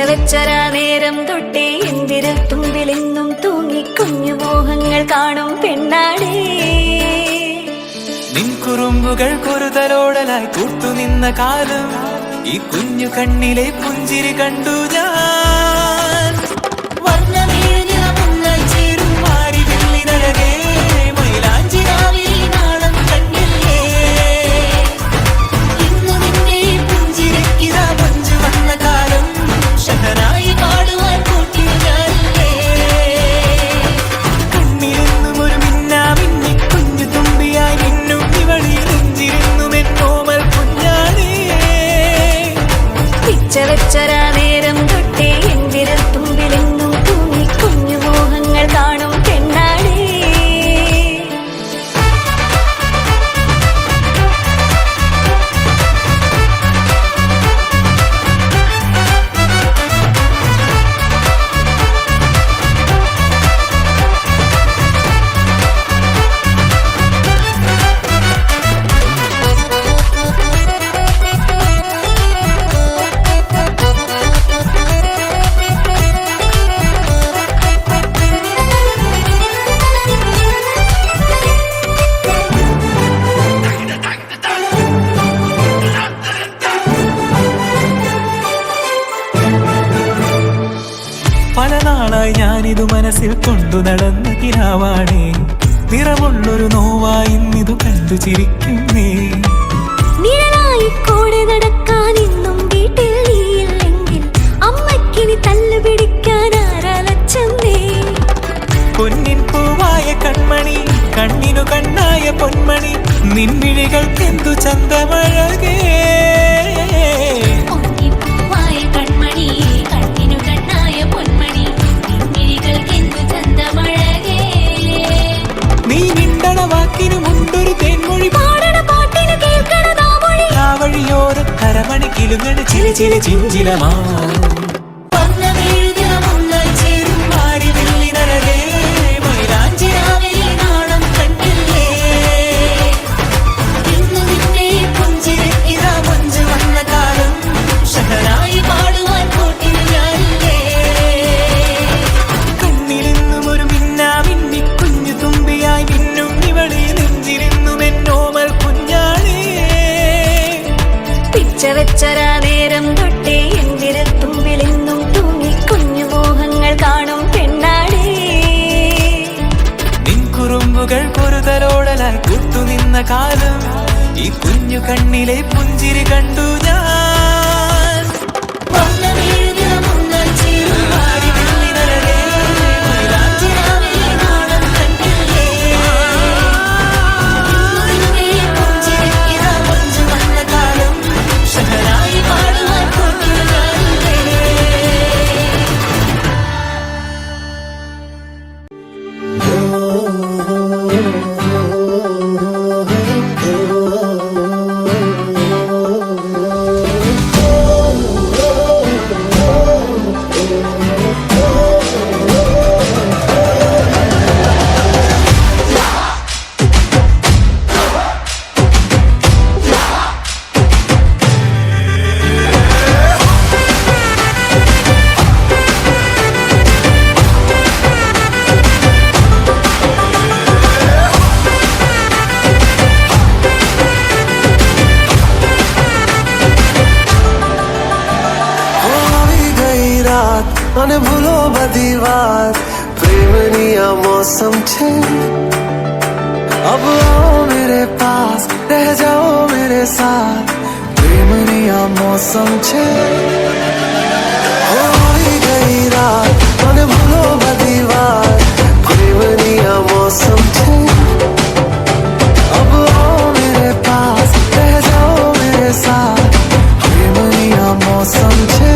വെച്ചരാ നേരം തൊട്ടേ എന്തിരൽ തുമ്പിലെന്നും തൂങ്ങി കുഞ്ഞു മോഹങ്ങൾ കാണും പെണ്ണാടേ. നിൻ കുറുമ്പുകൾ കുറുതലോടലായി കൂട്ടുനിന്ന കാലം ഈ കുഞ്ഞു കണ്ണിലെ പുഞ്ചിരി കണ്ടു ഞാൻ. വർണ്ണമേനിളമുന്നായി ചേരും മാറി വെള്ളി നഴകേ മൈലാഞ്ചി രാവിലെ നാളം കണ്ടില്ലേ. ഇന്നു നിന്നെ പുഞ്ചിരിക്കിതാ പഞ്ചു വന്ന കാലം ഷഹനായി പാടുവാൻ കൂട്ടി ഞാനില്ലേ. കണ്ണിലെന്നും ഒരു മിന്നാ മിന്നി കുഞ്ഞു തുമ്പിയായി മിന്നും ഇവളിൽ നെഞ്ചിരുന്നും എന്നോമൽ കുഞ്ഞാണേ. പിച്ച വെച്ചരാ നേരം തൊട്ടേ എന്തിരൽ തുമ്പിലെന്നും തൂങ്ങി കുഞ്ഞു മോഹങ്ങൾ കാണും പെണ്ണാടേ. പല നാളായി ഞാനിതു മനസ്സിൽ കൊണ്ടു നടന്ന കിനാവാണേ. നിറമുള്ളൊരു നോവായി ഇന്നിതു കണ്ടു ചിരിക്കുന്നേ. നിഴലായി കൂടെ നടക്കാൻ ഇന്നും വീട്ടിൽ നീയില്ലെങ്കിൽ അമ്മയ്ക്കിനി തല്ലു പിടിക്കാൻ ആരാലച്ചമ്മേ. പൊന്നിൻ പൂവായ കൺമണി കണ്ണിനു കണ്ണായ പൊന്മണി നിൻമിഴികൾക്കെന്തു ചന്തമഴകേ. നീ മിണ്ടണ വാക്കിനു മുണ്ടൊരു തേൻമൊഴി പാടണ പാട്ടിനു കേൾക്കണ നാവൊഴി കാവഴിയോര കരമണി കിലുങ്ങണ ചില ചില ചിഞ്ചിലമാ. വെച്ചരാ നേരം തൊട്ടേ എന്തിരൽ തുമ്പിലെന്നും തൂങ്ങി കുഞ്ഞു മോഹങ്ങൾ കാണും പെണ്ണാടേ. നിൻ കുറുമ്പുകൾ കുറുതലോടലായി കൂട്ടുനിന്ന കാലം ഈ കുഞ്ഞു കണ്ണിലെ പുഞ്ചിരി കണ്ടു ഞാൻ. અને ભૂલો બધી વાત પ્રેમની આ મૌસમ છે. अब आओ मेरे पास रह जाओ मेरे साथ प्रेमनी आ मौसम छे. होई गई रात અને ભૂલો બધી વાત પ્રેમની આ मौसम छे. अब आओ मेरे पास रह जाओ मेरे साथ प्रेमनी आ मौसम छे.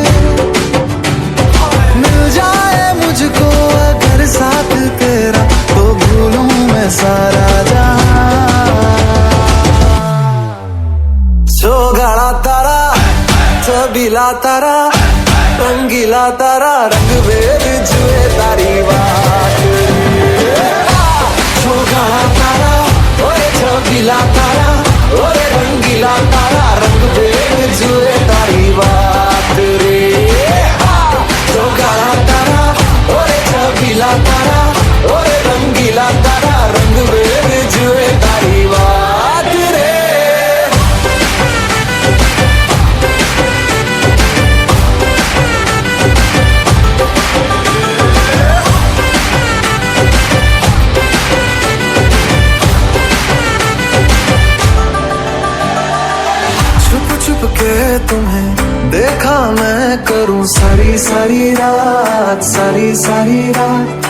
मिल जाए मुझको अगर साथ तेरा तो भूलूं मैं सारा जहां. सो गाड़ा तारा तबीला तारा तारा ओरे रंगीला तारा रंग बेर जुए तारी बात रे छुप छुप के तुम्हें देखा मैं करूं सारी सारी रात सारी सारी रात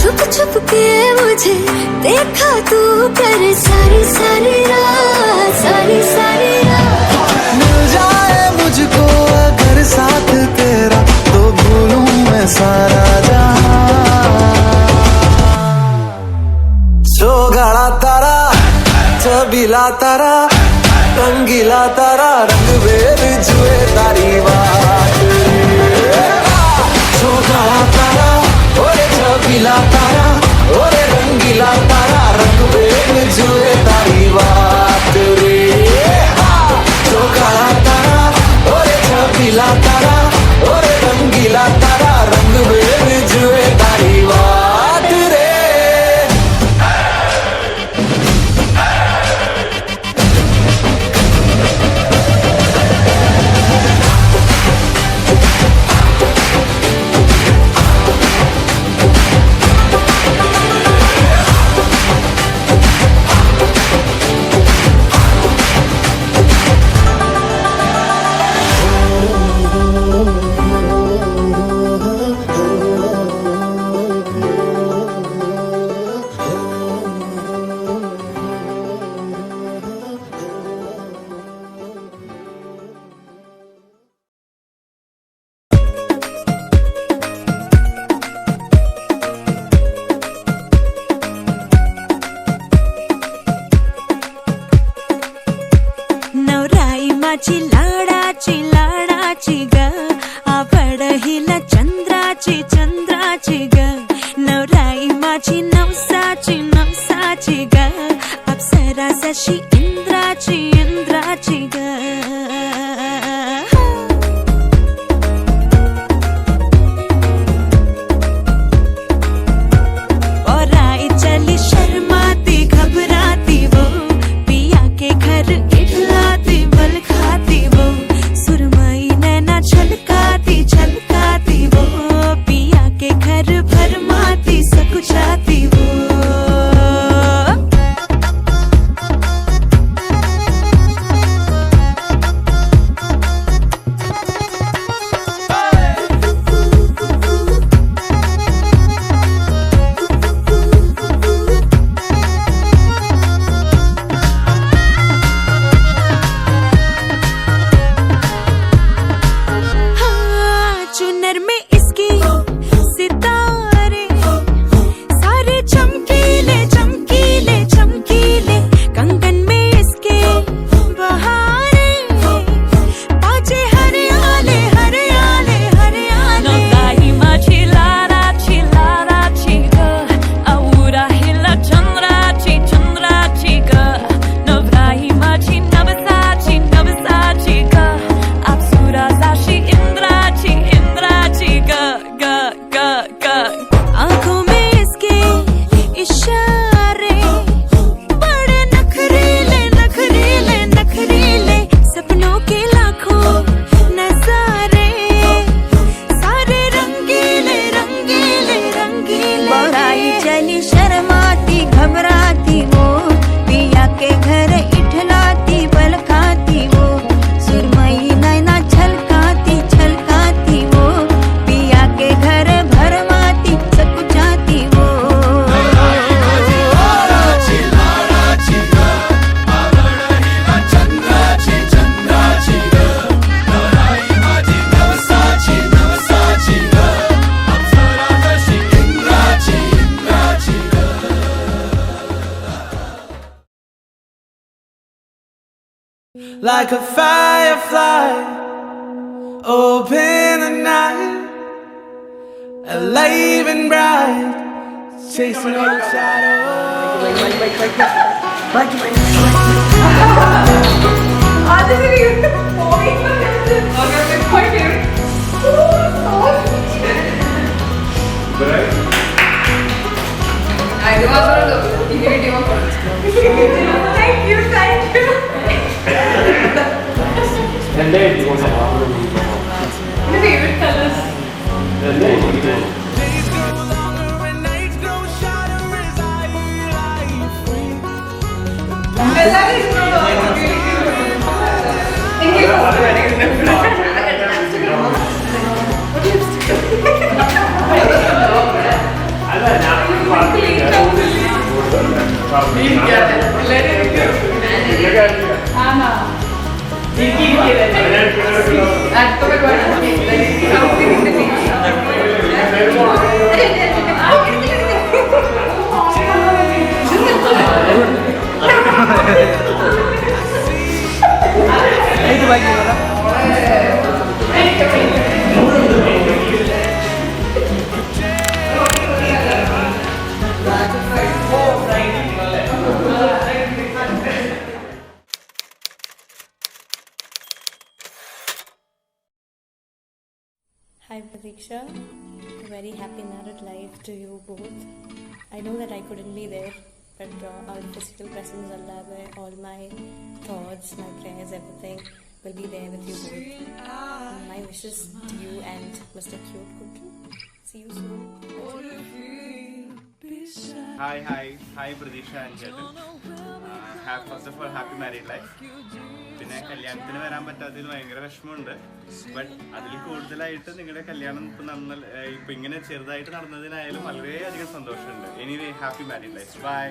छुप छुप के मुझे देखा तू कर सारी सारी रात मिल जाए मुझको अगर साथ तेरा तो भूलूं मैं सारा जहां चौगाड़ा तारा छबीला तारा रंगीला तारा रंग बेर जुए तारी बात चौगाड़ा तारा ओरे छबीला तारा ओरे रंगीला तारा रंग बेर जुए तारी बात रे चौगाड़ा तारा ओरे छबीला तारा ओरे रंगीला तारा रंग बेर जुए तारी बात रे माझी लाडाची ग आवड हिला चंद्राची ग नवराई माझी नवसाची ग अप्सरा जशी इंद्राची ग और आई चली शर्माती घबराती वो पिया के घर इठलाती बल खाती वो सुरमई नैना छलकाती वो पिया के घर भरमाती सकुचाती वो चुनर में इसकी सितारे सारे चमकीले कंगन में इसके बहारे बाजे हरियाले नवराई माझी लाडाची ग औरा हिला चंद्राची ग नवराई माझी नवसाची ग अप्सरा जशी इंद्राची ग आंखों में इसके इशारे बड़े नखरीले सपनों के लाखों नजारे सारे रंगीले बड़ाई चली शर्माती घबराती वो पिया के घर इठलाती बल खाती वो सुरमई नैना छलकाती वो पिया के घर भरमाती सकुचाती वो Like a firefly, open the night, alive and bright, chasing all the shadows. But Days grow longer and nights grow shorter as I life. Hi Pratiksha, a very happy married life to you both. I know that I couldn't be there, but our physical presence allade, all my thoughts, my prayers, everything will be there with you both. My wishes to you and Mr. Cute Kutu. See you soon. Hi Pradisha and Chetan. First of all, happy married life. പിന്നെ കല്യാണത്തിന് വരാൻ പറ്റാത്തതിൽ ഭയങ്കര വിഷമമുണ്ട്. But അതിൽ കൂടുതലായിട്ട് നിങ്ങളുടെ കല്യാണം ഇപ്പം ഇങ്ങനെ ചെറുതായിട്ട് നടന്നതിനായാലും വളരെയധികം സന്തോഷമുണ്ട്. Anyway happy married life. Bye.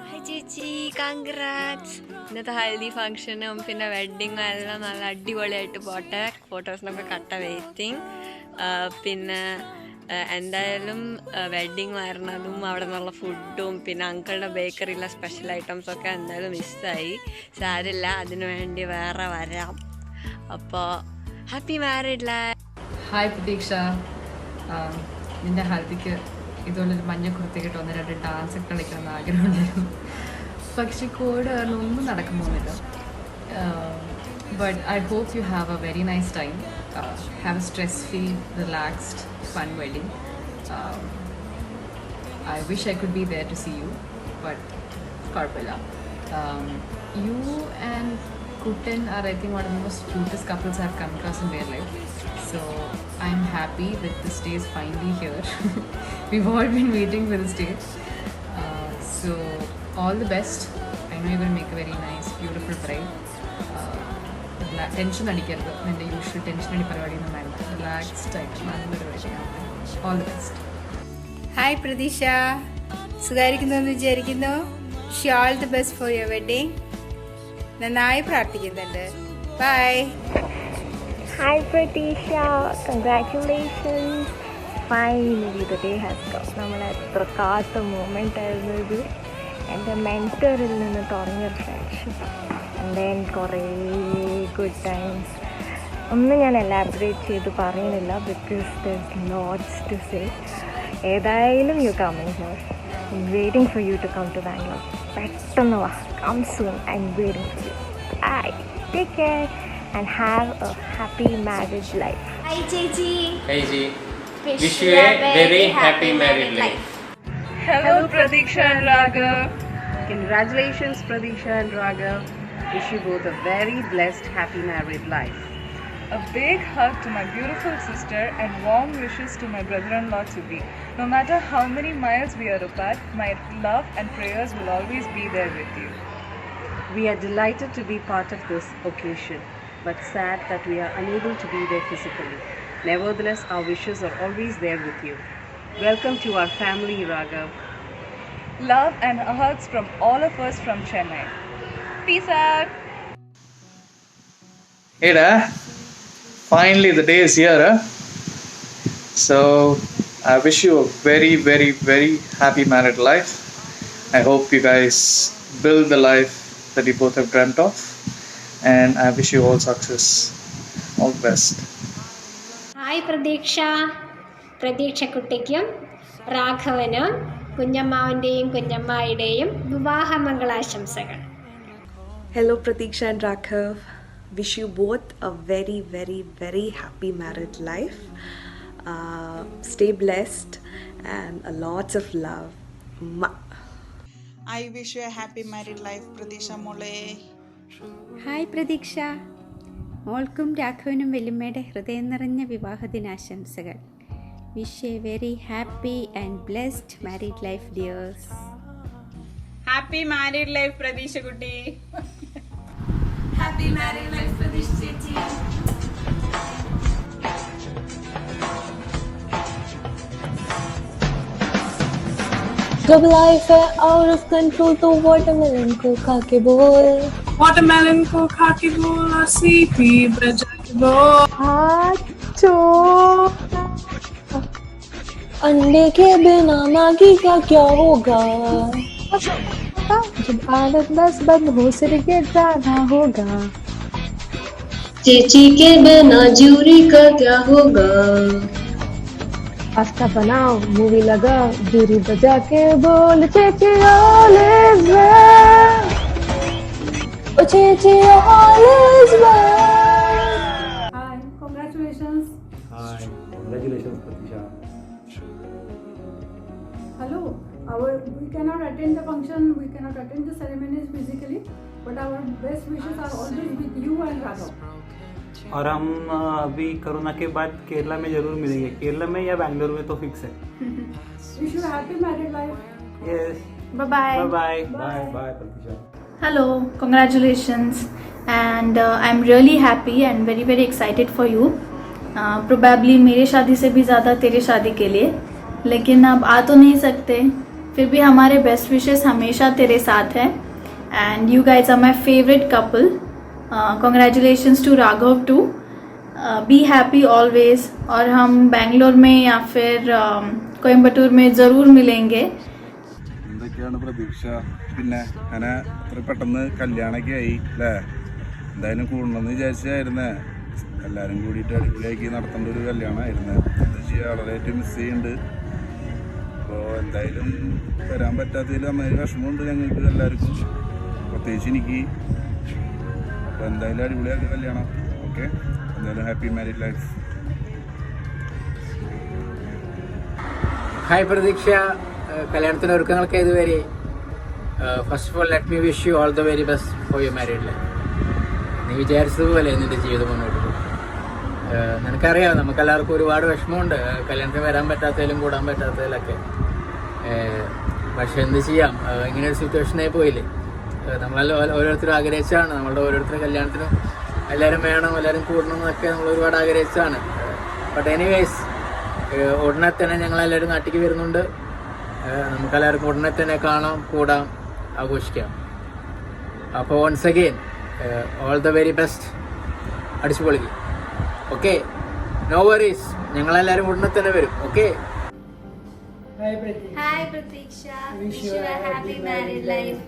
Hi ചേച്ചി, കൺഗ്രാറ്റ്സ്. ഇന്നത്തെ ഹൽദി ഫംഗ്ഷനും പിന്നെ വെഡ്ഡിങ്ങും എല്ലാം നല്ല അടിപൊളിയായിട്ട് പോട്ടെ. ഫോട്ടോസിനൊക്കെ കട്ട വെയിറ്റിംഗ്. പിന്നെ എന്തായാലും വെഡ്ഡിങ് വരുന്നതും അവിടെ നിന്നുള്ള ഫുഡും പിന്നെ അങ്കിളുടെ ബേക്കറിയിലെ സ്പെഷ്യൽ ഐറ്റംസൊക്കെ എന്തായാലും മിസ്സായി. സാരില്ല, അതിനു വേണ്ടി വേറെ വരാം. അപ്പോൾ ഹാപ്പി മാരീഡ് ലൈഫ്. ഹായ് പ്രതീക്ഷ, നിൻ്റെ ഹൽദിക്ക് ഇതുപോലൊരു മഞ്ഞ കുർത്തിക്കിട്ട് 1-2 ഡാൻസ് ഒക്കെ കളിക്കണമെന്ന് ആഗ്രഹമുണ്ടായിരുന്നു. പക്ഷേ കോവിഡ് കാരണം ഒന്നും നടക്കാൻ പോകുന്നില്ല. But I hope you have a very nice time. Have a stress-free, relaxed, fun wedding. I wish I could be there to see you, but Karpala. You and Kutin are, I think, one of the most cutest couples I've come across in their life. So I'm happy that this day is finally here. We've all been waiting for this day. So all the best. I know you're going to make a very nice, beautiful bride. Tension അടിക്കരുത്. എൻ്റെ usual tension അടി പരിപാടിയൊന്നും വേണ്ട. Relaxed ആയിട്ട് നല്ലൊരു വഴിയാണ്. All the best. Hi പ്രതീക്ഷ, സുഖമായിരിക്കുന്നു എന്ന് വിചാരിക്കുന്നു. Wish all the best for your wedding. നന്നായി പ്രാർത്ഥിക്കുന്നുണ്ട്. Bye. Hi Pratiksha, congratulations. Finally the day has come. നമ്മൾ എത്ര കാത്ത മൂമെൻ്റ് ആയിരുന്നു ഇത്. എൻ്റെ മെൻറ്ററിൽ നിന്ന് തുടങ്ങിയ ഫ്രണ്ട്ഷിപ്പ് ആൻഡ് ദെൻ കുറേ ഗുഡ് ടൈംസ്. ഒന്നും ഞാൻ എലാബറേറ്റ് ചെയ്ത് പറയുന്നില്ല because there is lots to say. ഏതായാലും you coming here. I'm waiting for you to come to Bangalore. പെട്ടെന്ന് വാ, come soon. I'm waiting for you. Bye, take care and have a happy marriage life. Hi Chechi. Hey Ji. Wish you a very happy married life. Hello Pratiksha and Raghav. Congratulations Pratiksha and Raghav. Wish you both a very blessed, happy married life. A big hug to my beautiful sister and warm wishes to my brother-in-law to be. No matter how many miles we are apart, my love and prayers will always be there with you. We are delighted to be part of this occasion, but sad that we are unable to be there physically. Nevertheless, our wishes are always there with you. Welcome to our family, Raghav. Love and hugs from all of us from Chennai. Peace out. Hey da, finally the day is here. So I wish you a very, very, very happy married life. I hope you guys build the life that you both have dreamt of, and I wish you all success. All the best. Hi Pratiksha. പ്രതീക്ഷ കുട്ടിക്കും രാഘവനും കുഞ്ഞമ്മാവിൻ്റെയും കുഞ്ഞമ്മായുടെയും വിവാഹമംഗളാശംസകൾ. Hello Pratiksha and Raghav. Wish you both a very, very, very happy married life. Stay blessed and lots of love. I wish you a happy married life, Pradisha Mole. ഹായ് പ്രതീക്ഷ, മോൾക്കും രാഘവനും വെല്ലുമ്മയുടെ ഹൃദയം നിറഞ്ഞ വിവാഹ ദിനാശംസകൾ. Wish a very happy and blessed married life dears. Happy married life, Pradisha Kutti. Happy married life, Pradisha Chechi. जब life है आउट ऑफ कंट्रोल तो वाटरमेलन को खा के बोल, Watermelon को खा के बोल और सीपी बजा के बोल. अंडे के बिना मैगी का क्या होगा, जब आदत बस बंद हो सिर के जाना होगा. चेची के बिना जूरी का क्या होगा. पास्ता बनाओ, मूवी लगाओ, जूरी बजा के बोल, चेची ऑल इज वेल, ओ चेची all is well. Hi, congratulations. Hi, congratulations, Pratisha. Hello. We cannot attend the function, we cannot attend the ceremonies physically, but our best wishes are always with you and Raghav. और हम अभी corona के बाद केरला में जरूर मिलेंगे. केरला में या बैंगलोर में तो फिक्स है. Wish you a happy married life. Yes. Bye bye. Bye bye. Bye Pratisha. Hello, congratulations, and I'm really happy and very very excited for you. Probably मेरे शादी से भी ज़्यादा तेरे शादी के लिए, लेकिन अब आ तो नहीं सकते, फिर भी हमारे बेस्ट विशेस हमेशा तेरे साथ हैं. And you guys are my favourite couple. Congratulations to Raghav too. Be happy always. और हम बेंगलोर में या फिर कोयम्बटूर में ज़रूर मिलेंगे. എന്തൊക്കെയാണ് പ്രതീക്ഷ? പിന്നെ അങ്ങനെ അത്ര പെട്ടെന്ന് കല്യാണമൊക്കെ ആയി അല്ലേ? എന്തായാലും കൂടണമെന്ന് വിചാരിച്ചായിരുന്നേ. എല്ലാവരും കൂടിയിട്ട് അടിപൊളിയാക്കി നടത്തേണ്ട ഒരു കല്യാണമായിരുന്നു. എന്താ ചെയ്യുക, വളരെയായിട്ട് മിസ് ചെയ്യുന്നുണ്ട്. അപ്പോൾ എന്തായാലും വരാൻ പറ്റാത്തതിൽ നന്നായി വിഷമമുണ്ട് ഞങ്ങൾക്ക് എല്ലാവർക്കും, പ്രത്യേകിച്ച് എനിക്ക്. അപ്പോൾ എന്തായാലും അടിപൊളിയാക്കി കല്യാണം. ഓക്കെ, എന്തായാലും ഹാപ്പി മാരീഡ് ലൈഫ്. ഹായ് പ്രതീക്ഷ, കല്യാണത്തിന് ഒരുക്കങ്ങൾക്ക് ഇതുവരെ. First of all let me wish you all the very best for your married life. നീ വിചാരിച്ചതുപോലെ നിൻ്റെ ജീവിതം മുന്നോട്ട് പോകും. നിനക്കറിയാം, നമുക്കെല്ലാവർക്കും ഒരുപാട് വിഷമമുണ്ട് കല്യാണത്തിന് വരാൻ പറ്റാത്തതിലും കൂടാൻ പറ്റാത്തതിലൊക്കെ. പക്ഷെ എന്ത് ചെയ്യാം, ഇങ്ങനെയൊരു സിറ്റുവേഷനായി പോയില്ലേ. നമ്മളെല്ലാം ഓരോരുത്തരും ആഗ്രഹിച്ചാണ്, നമ്മളുടെ ഓരോരുത്തരുടെ കല്യാണത്തിനും എല്ലാവരും വേണം, എല്ലാവരും കൂടണം എന്നൊക്കെ നമ്മൾ ഒരുപാട് ആഗ്രഹിച്ചാണ്. ബട്ട് എനിവേസ്, ഉടനെ തന്നെ ഞങ്ങളെല്ലാവരും നാട്ടിലേക്ക് വരുന്നുണ്ട്. നമുക്കെല്ലാവർക്കും ഉടനെ തന്നെ കാണാം, കൂടാം, ആഘോഷിക്കാം. അപ്പോൾ once again all the very best. അടിച്ചു പൊളിക്കും. ഓക്കെ, നോ വറീസ്, ഞങ്ങളെല്ലാവരും ഉടനെ തന്നെ വരും. Okay. Hi Pratiksha, wish you a happy married life.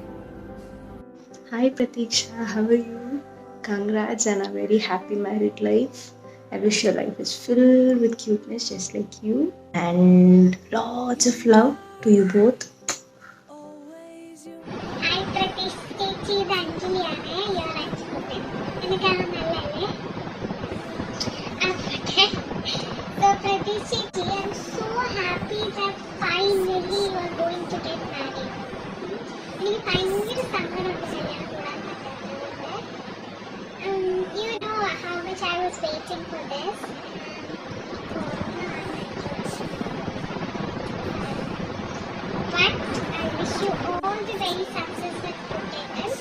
Hi Pratiksha, how are you? Congrats on a very happy married life. I wish your life is filled with cuteness just like you, and lots of love to you both. Hi Pratish, Chechi, ഇത് അഞ്ജലിയാണ്. Your അച്ഛൻ എന്നെ കാണാൻ നല്ലല്ലേ? Okay. So Pratish Chechi, I'm so happy that finally you are going to get married. എനിക്ക് ഭയങ്കര സങ്കടമുണ്ട് കല്യാണം കൂടാൻ പറ്റാത്തതുകൊണ്ട്. You know how much I was waiting for this. But I wish you all the very success that you get.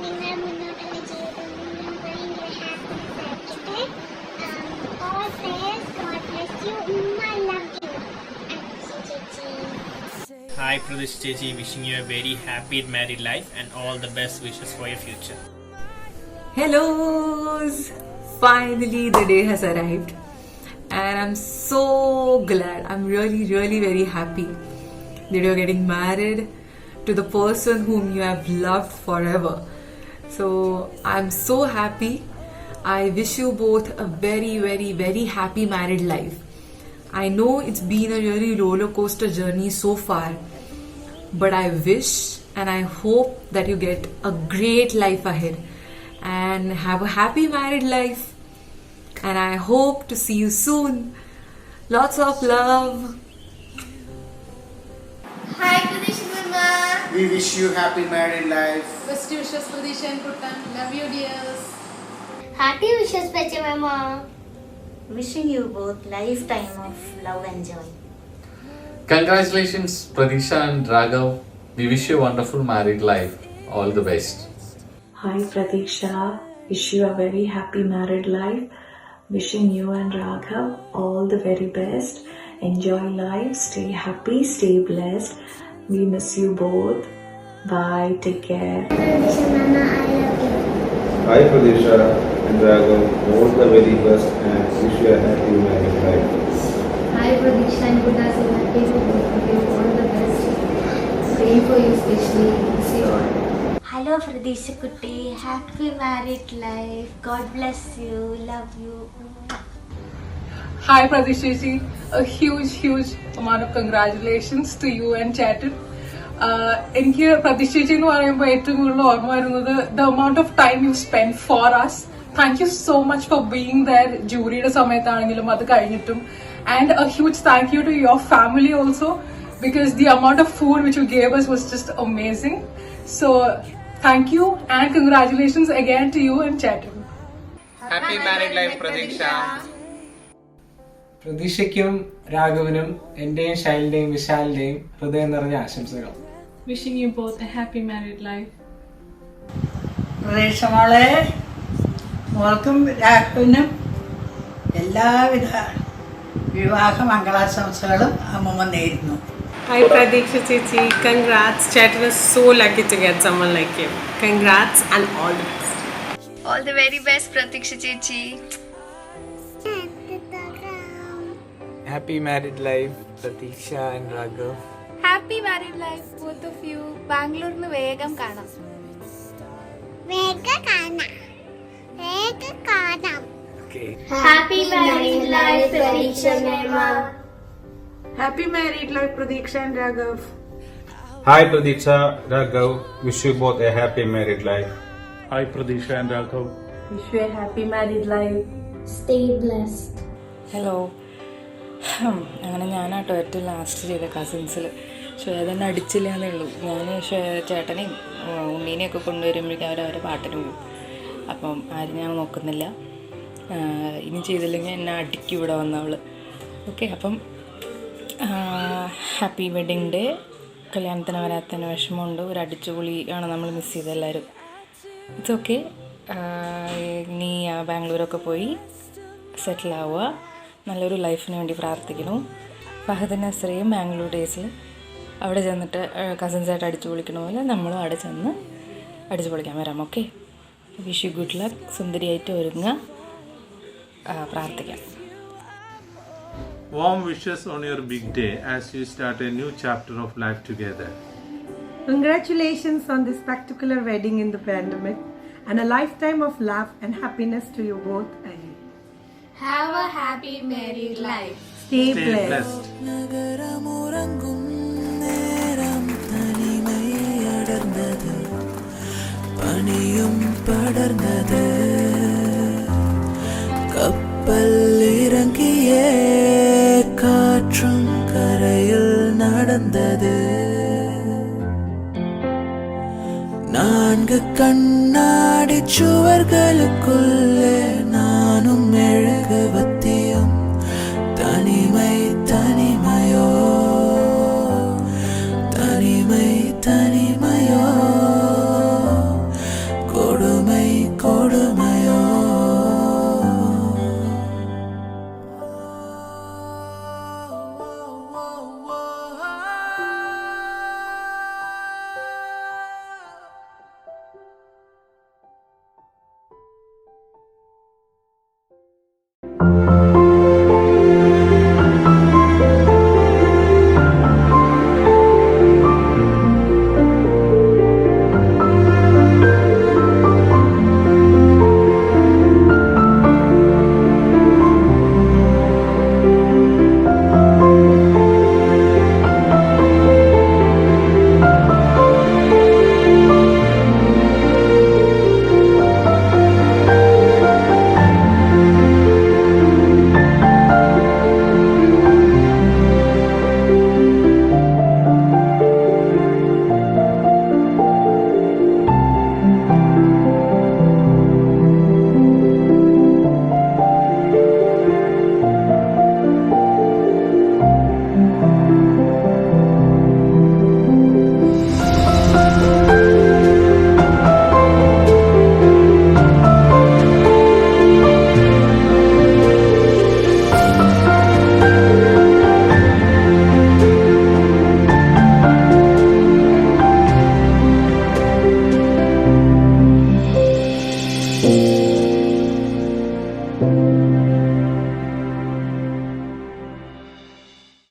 നിങ്ങൾ മുന്നോട്ടുള്ള ജീവിതം മുന്നോട്ട് ഭയങ്കര ഹാപ്പിനെസ് ആയിരിക്കട്ടെ. All prayers, God bless you. I love you. Hi Pradesh Chechi, wishing you a very happy married life and all the best wishes for your future. Hellos! Finally the day has arrived and I'm so glad. I'm really really very happy that you're getting married to the person whom you have loved forever. So I'm so happy. I wish you both a very very very happy married life. I know it's been a really roller coaster journey so far, but I wish and I hope that you get a great life ahead and have a happy married life. And I hope to see you soon. Lots of love. Hi Pradesh, We wish you happy married life. Best wishes, Pradisha and Kuttan. Love you, dears. Happy wishes, Pachamama. Wishing you both lifetime of love and joy. Congratulations, Pradisha and Raghav. We wish you a wonderful married life. All the best. Hi Pratiksha, wish you a very happy married life. Wishing you and Raghav all the very best. Enjoy life, stay happy, stay blessed. We miss you both. Bye, take care. Hi Pradisha and Raghav, all the very best and wish you a happy married life. Hi, Pradisha and Kuttan. So happy to both you. All the best. Praying for you especially. Miss you all. Hello Pradisha Kutti, happy married life. God bless you, love you. Hi Pradisha ji, a huge amount of congratulations to you and Chetan. എനിക്ക് പ്രതീക്ഷ എന്ന് പറയുമ്പോൾ ഏറ്റവും കൂടുതൽ ഓർമ്മ വരുന്നത് the amount of time you spent for us. Thank you so much for being there. ജൂറിയുടെ സമയത്താണെങ്കിലും അത് കഴിഞ്ഞിട്ടും. And a huge thank you to your family also because the amount of food which you gave us was just amazing. So thank you and congratulations again to you and Chetan. Happy married life, Pradisha. പ്രതീക്ഷയ്ക്കും രാഘവനും എന്റെയും ശൈലിന്റെയും വിശാലിന്റെയും ഹൃദയം നിറഞ്ഞ ആശംസകൾ. Wishing you both a happy married life. പ്രതീക്ഷ മോളെ, മോൾക്കും രാഘവനും എല്ലാവിധ വിവാഹ മംഗളാശംസകളും അമ്മമ്മ നേരുന്നു. Hi Pradiksha Chichi, congrats. Chetan is so lucky to get someone like you. Congrats and all the best. All the very best, Pratiksha Chichi. Happy married life, Pratiksha and Raghav. Happy married life, both of you. ബാംഗ്ലൂരിന്ന് വേഗം കാണാം. Okay. Happy married life, Pradisha Mama. Happy married life, Pradiksha and Raghav. Hi Pradiksha, Raghav. Wish you both a happy married life. Hi Pradisha and Raghav. Wish you a happy married life. Stay blessed. Hello, അങ്ങനെ ഞാനാട്ടോ ഏറ്റവും last ചെയ്ത കസിൻസിൽ ശ്വേതന്നെ അടിച്ചില്ല എന്നേ ഉള്ളൂ. ഞാൻ ചേട്ടനെയും ഉണ്ണീനെയൊക്കെ കൊണ്ടുവരുമ്പോഴേക്കും അവരവരെ പാട്ടിന് പോകും. അപ്പം ആരും ഞാൻ നോക്കുന്നില്ല. ഇനി ചെയ്തില്ലെങ്കിൽ എന്നെ അടിക്കും ഇവിടെ വന്നവൾ. ഓക്കെ, അപ്പം ഹാപ്പി വെഡിങ് ഡേ. കല്യാണത്തിന് വരാത്തതിന് വിഷമമുണ്ട്. ഒരു അടിച്ചുപൊളി ആണ് നമ്മൾ മിസ് ചെയ്ത് എല്ലാവരും. It's okay. ഇനി ബാംഗ്ലൂരൊക്കെ പോയി സെറ്റിലാവുക. നല്ലൊരു ലൈഫിന് വേണ്ടി പ്രാർത്ഥിക്കുന്നു. ഫഹദ് നസ്രയും ബാംഗ്ലൂർ ഡേയ്സിൽ അവിടെ ചെന്നിട്ട് കസിൻസായിട്ട് അടിച്ചു പൊളിക്കണ പോലെ നമ്മളും അവിടെ ചെന്ന് അടിച്ചു പൊളിക്കാൻ വരാം. Okay, wish you good luck. സുന്ദരിയായിട്ട് ഒരുങ്ങുക, പ്രാർത്ഥിക്കാം. Warm wishes on your big day as you start a new chapter of life together. Congratulations on this spectacular wedding in the pandemic and a lifetime of love and happiness to you both ahead. Have a happy married life. Stay blessed. പണിയും പടർന്നത് കപ്പലിറങ്ങിയ കാറ്റും കരയിൽ നടന്നത് നാன்கு കണ്ണാടി ചുവர்களுக்குள்ளே